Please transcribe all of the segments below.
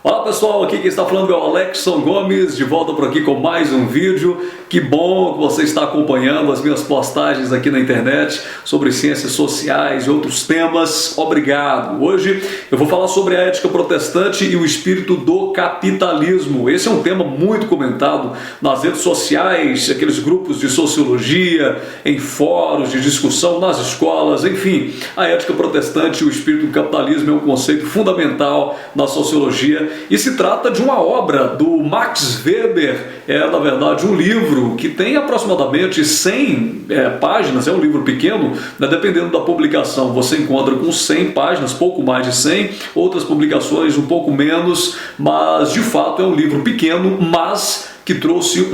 Fala pessoal, aqui quem está falando é o Alexson Gomes, de volta por aqui com mais um vídeo. Que bom que você está acompanhando as minhas postagens aqui na internet sobre ciências sociais e outros temas. Obrigado! Hoje eu vou falar sobre a ética protestante e o espírito do capitalismo. Esse é um tema muito comentado nas redes sociais, aqueles grupos de sociologia, em fóruns de discussão, nas escolas, enfim. A ética protestante e o espírito do capitalismo é um conceito fundamental na sociologia. E se trata de uma obra do Max Weber, na verdade um livro que tem aproximadamente 100 páginas, é um livro pequeno, né? Dependendo da publicação você encontra com 100 páginas, pouco mais de 100, outras publicações um pouco menos, mas de fato é um livro pequeno, mas que trouxe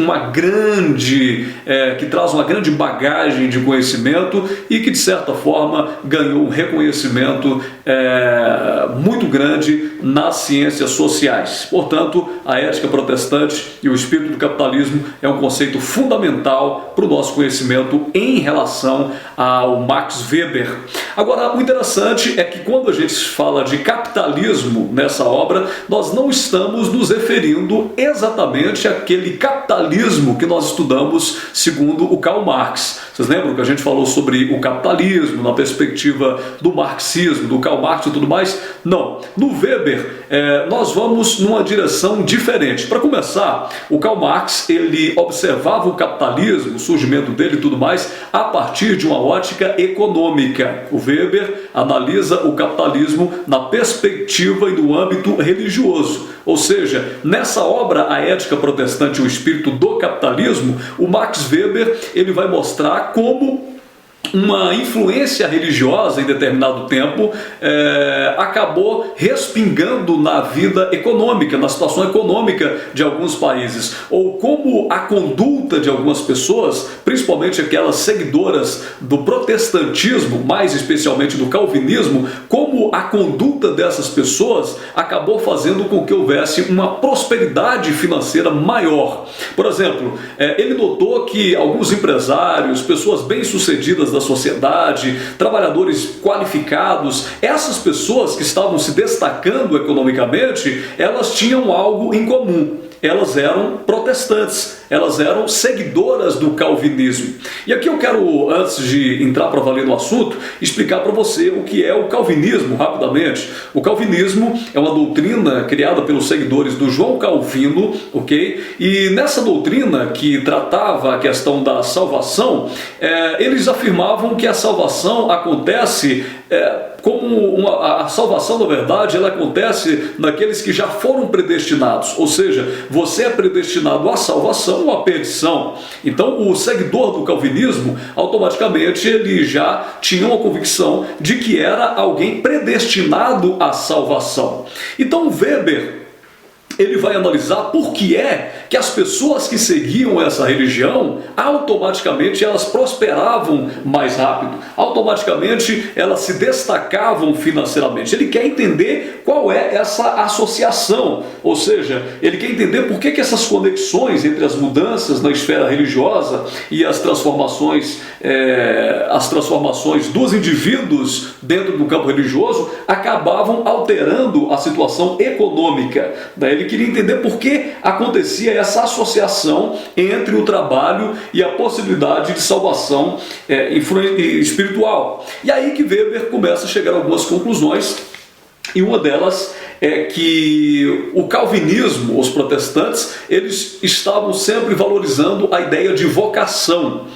que traz uma grande bagagem de conhecimento e que de certa forma ganhou um reconhecimento muito grande nas ciências sociais. Portanto, a ética protestante e o espírito do capitalismo é um conceito fundamental para o nosso conhecimento em relação ao Max Weber. Agora, o interessante é que quando a gente fala de capitalismo nessa obra, nós não estamos nos referindo exatamente àquele capitalismo que nós estudamos segundo o Karl Marx. Vocês lembram que a gente falou sobre o capitalismo na perspectiva do marxismo, do Karl Marx e tudo mais? Não. No Weber, nós vamos numa direção diferente. Para começar, o Karl Marx ele observava o capitalismo, o surgimento dele e tudo mais, a partir de uma ótica econômica. O Weber analisa o capitalismo na perspectiva e no âmbito religioso. Ou seja, nessa obra, A Ética Protestante e o Espírito do Capitalismo, o Max Weber ele vai mostrar como uma influência religiosa em determinado tempo acabou respingando na vida econômica, na situação econômica de alguns países, ou como a conduta de algumas pessoas, principalmente aquelas seguidoras do protestantismo, mais especialmente do calvinismo, como a conduta dessas pessoas acabou fazendo com que houvesse uma prosperidade financeira maior. Por exemplo, ele notou que alguns empresários, pessoas bem-sucedidas da sociedade, trabalhadores qualificados, essas pessoas que estavam se destacando economicamente, elas tinham algo em comum. Elas eram protestantes, elas eram seguidoras do calvinismo. E aqui eu quero, antes de entrar para valer no assunto, explicar para você o que é o calvinismo, rapidamente. O calvinismo é uma doutrina criada pelos seguidores do João Calvino, ok? E nessa doutrina, que tratava a questão da salvação, eles afirmavam que a salvação acontece a salvação, na verdade, ela acontece naqueles que já foram predestinados, ou seja, você é predestinado à salvação ou à perdição. Então, o seguidor do calvinismo, automaticamente, ele já tinha uma convicção de que era alguém predestinado à salvação. Então, Weber ele vai analisar por que é que as pessoas que seguiam essa religião, automaticamente elas prosperavam mais rápido, automaticamente elas se destacavam financeiramente. Ele quer entender qual é essa associação, ou seja, ele quer entender por que essas conexões entre as mudanças na esfera religiosa e as transformações dos indivíduos dentro do campo religioso acabavam alterando a situação econômica. Ele queria entender por que acontecia essa associação entre o trabalho e a possibilidade de salvação espiritual. E aí que Weber começa a chegar a algumas conclusões, e uma delas é que o calvinismo, os protestantes, eles estavam sempre valorizando a ideia de vocação.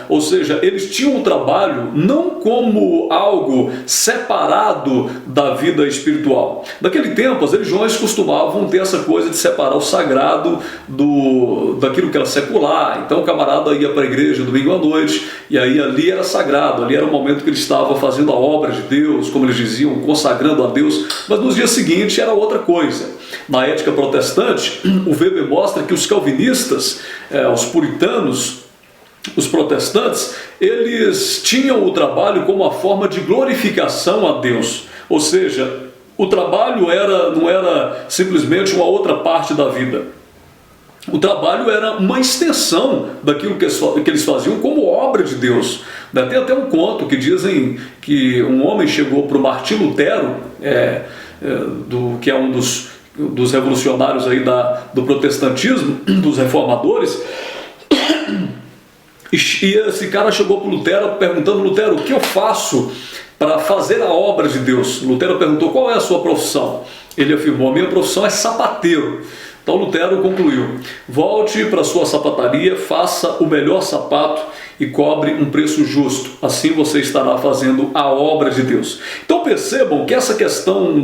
Ou seja, eles tinham o trabalho não como algo separado da vida espiritual. Naquele tempo, as religiões costumavam ter essa coisa de separar o sagrado daquilo que era secular. Então o camarada ia para a igreja domingo à noite, e aí ali era sagrado, ali era o momento que ele estava fazendo a obra de Deus, como eles diziam, consagrando a Deus, mas no dia seguinte era outra coisa. Na ética protestante, o Weber mostra que os calvinistas, os puritanos, os protestantes, eles tinham o trabalho como uma forma de glorificação a Deus. Ou seja, o trabalho não era simplesmente uma outra parte da vida. O trabalho era uma extensão daquilo que eles faziam como obra de Deus. Tem até um conto que dizem que um homem chegou para o Martim Lutero, que é um dos dos revolucionários aí do protestantismo, dos reformadores. E esse cara chegou para Lutero perguntando: Lutero, o que eu faço para fazer a obra de Deus? Lutero perguntou: qual é a sua profissão? Ele afirmou: a minha profissão é sapateiro. Então Lutero concluiu: volte para sua sapataria, faça o melhor sapato e cobre um preço justo. Assim você estará fazendo a obra de Deus. Então percebam que essa questão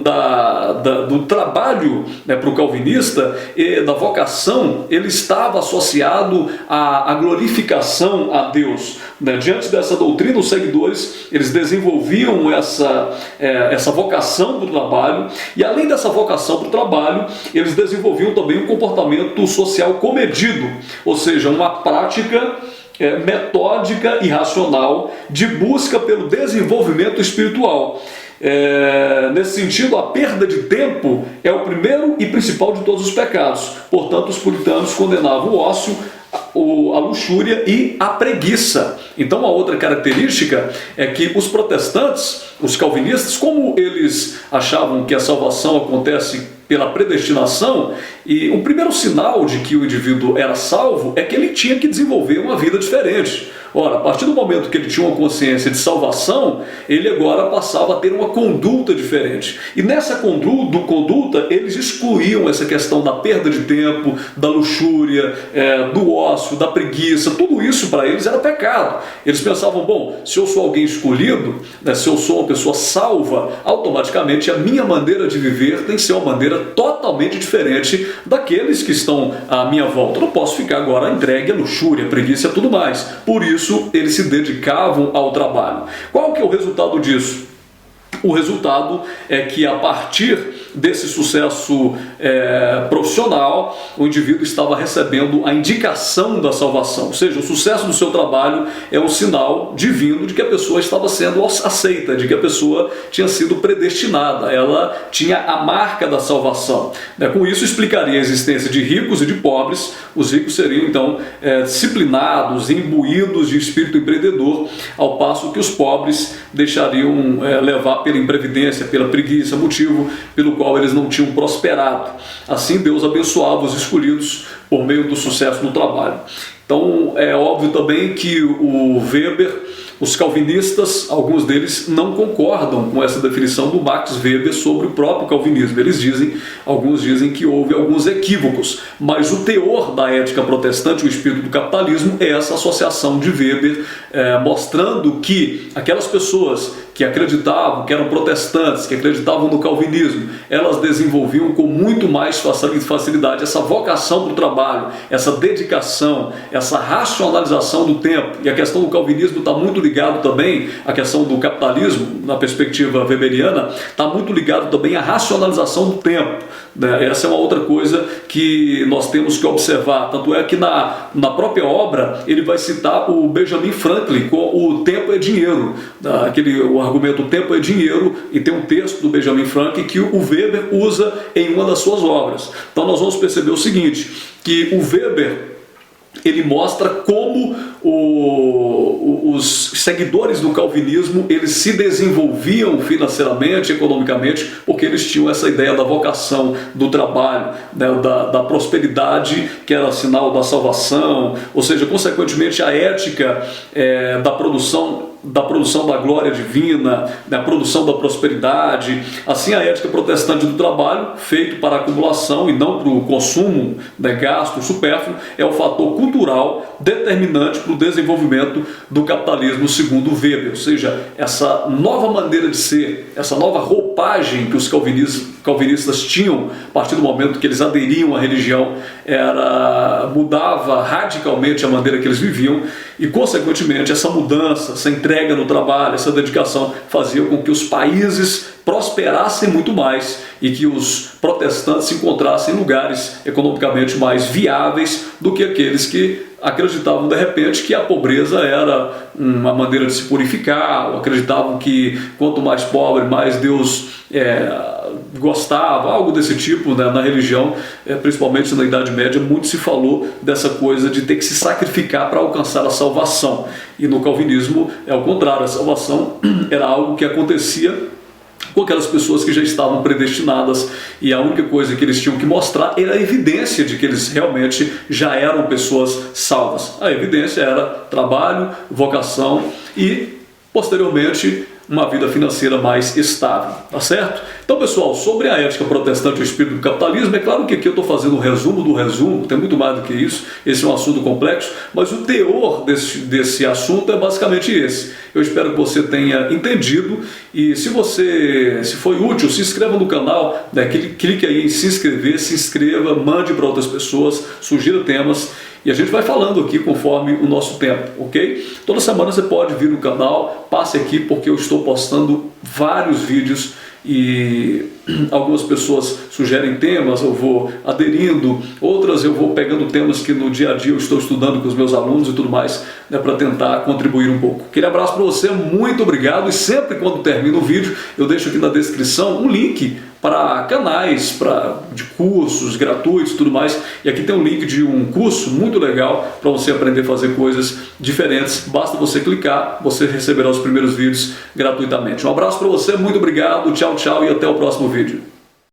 do trabalho, né, para o calvinista, e da vocação, ele estava associado à glorificação a Deus. Né? Diante dessa doutrina, os seguidores, eles desenvolviam essa vocação para o trabalho, e além dessa vocação para o trabalho, eles desenvolviam também um comportamento social comedido, ou seja, uma prática metódica e racional de busca pelo desenvolvimento espiritual. Nesse sentido, a perda de tempo é o primeiro e principal de todos os pecados. Portanto, os puritanos condenavam o ócio, a luxúria e a preguiça. Então, uma outra característica é que os protestantes, os calvinistas, como eles achavam que a salvação acontece pela predestinação, e o primeiro sinal de que o indivíduo era salvo é que ele tinha que desenvolver uma vida diferente. Ora, a partir do momento que ele tinha uma consciência de salvação, ele agora passava a ter uma conduta diferente. E nessa conduta, eles excluíam essa questão da perda de tempo, da luxúria, do ócio, da preguiça. Tudo isso para eles era pecado. Eles pensavam: bom, se eu sou alguém escolhido, né, se eu sou uma pessoa salva, automaticamente a minha maneira de viver tem que ser uma maneira totalmente diferente daqueles que estão à minha volta. Eu não posso ficar agora entregue à luxúria, à preguiça e tudo mais. Por isso, eles se dedicavam ao trabalho. Qual que é o resultado disso? O resultado é que, a partir desse sucesso profissional, o indivíduo estava recebendo a indicação da salvação. Ou seja, o sucesso do seu trabalho é um sinal divino de que a pessoa estava sendo aceita, de que a pessoa tinha sido predestinada, ela tinha a marca da salvação. Com isso, explicaria a existência de ricos e de pobres. Os ricos seriam, então, disciplinados, imbuídos de espírito empreendedor, ao passo que os pobres deixariam levar pela imprevidência, pela preguiça, motivo pelo qual eles não tinham prosperado. Assim, Deus abençoava os escolhidos por meio do sucesso no trabalho. Então, é óbvio também que o Weber, os calvinistas, alguns deles não concordam com essa definição do Max Weber sobre o próprio calvinismo. Alguns dizem que houve alguns equívocos, mas o teor da ética protestante, o espírito do capitalismo, é essa associação de Weber, mostrando que aquelas pessoas que acreditavam, que eram protestantes, que acreditavam no calvinismo, elas desenvolviam com muito mais facilidade essa vocação para o trabalho, essa dedicação, essa racionalização do tempo. E a questão do calvinismo está muito ligado também, a questão do capitalismo, na perspectiva weberiana, está muito ligado também à racionalização do tempo. Essa é uma outra coisa que nós temos que observar. Tanto é que na própria obra ele vai citar o Benjamin Franklin com o tempo é dinheiro, o argumento o tempo é dinheiro, e tem um texto do Benjamin Franklin que o Weber usa em uma das suas obras. Então nós vamos perceber o seguinte, que o Weber, ele mostra como os seguidores do calvinismo, eles se desenvolviam financeiramente, economicamente, porque eles tinham essa ideia da vocação, do trabalho, né, da prosperidade, que era sinal da salvação, ou seja, consequentemente a ética da produção da glória divina, da produção da prosperidade. Assim, a ética protestante do trabalho, feito para a acumulação e não para o consumo, gasto supérfluo, é o fator cultural determinante para o desenvolvimento do capitalismo segundo Weber. Ou seja, essa nova maneira de ser, essa nova roupagem que os calvinistas tinham a partir do momento que eles aderiam à religião, mudava radicalmente a maneira que eles viviam, e consequentemente essa mudança, essa entrega no trabalho, essa dedicação fazia com que os países prosperassem muito mais e que os protestantes se encontrassem em lugares economicamente mais viáveis do que aqueles que acreditavam de repente que a pobreza era uma maneira de se purificar, ou acreditavam que quanto mais pobre, mais Deus gostava, algo desse tipo, né? Na religião, principalmente na Idade Média, muito se falou dessa coisa de ter que se sacrificar para alcançar a salvação. E no calvinismo é o contrário, a salvação era algo que acontecia com aquelas pessoas que já estavam predestinadas e a única coisa que eles tinham que mostrar era a evidência de que eles realmente já eram pessoas salvas. A evidência era trabalho, vocação e, posteriormente, uma vida financeira mais estável, tá certo? Então, pessoal, sobre a ética protestante e o espírito do capitalismo, é claro que aqui eu estou fazendo um resumo do resumo, tem muito mais do que isso, esse é um assunto complexo, mas o teor desse assunto é basicamente esse. Eu espero que você tenha entendido e se foi útil, se inscreva no canal, né? Clique aí em se inscreva, mande para outras pessoas, sugira temas e a gente vai falando aqui conforme o nosso tempo, ok? Toda semana você pode vir no canal, passe aqui porque eu estou postando vários vídeos e algumas pessoas sugerem temas, eu vou aderindo, outras eu vou pegando temas que no dia a dia eu estou estudando com os meus alunos e tudo mais, né, para tentar contribuir um pouco. Aquele abraço para você, muito obrigado e sempre quando termina o vídeo eu deixo aqui na descrição um link para canais, de cursos gratuitos e tudo mais. E aqui tem um link de um curso muito legal para você aprender a fazer coisas diferentes. Basta você clicar, você receberá os primeiros vídeos gratuitamente. Um abraço para você, muito obrigado, tchau, tchau e até o próximo vídeo.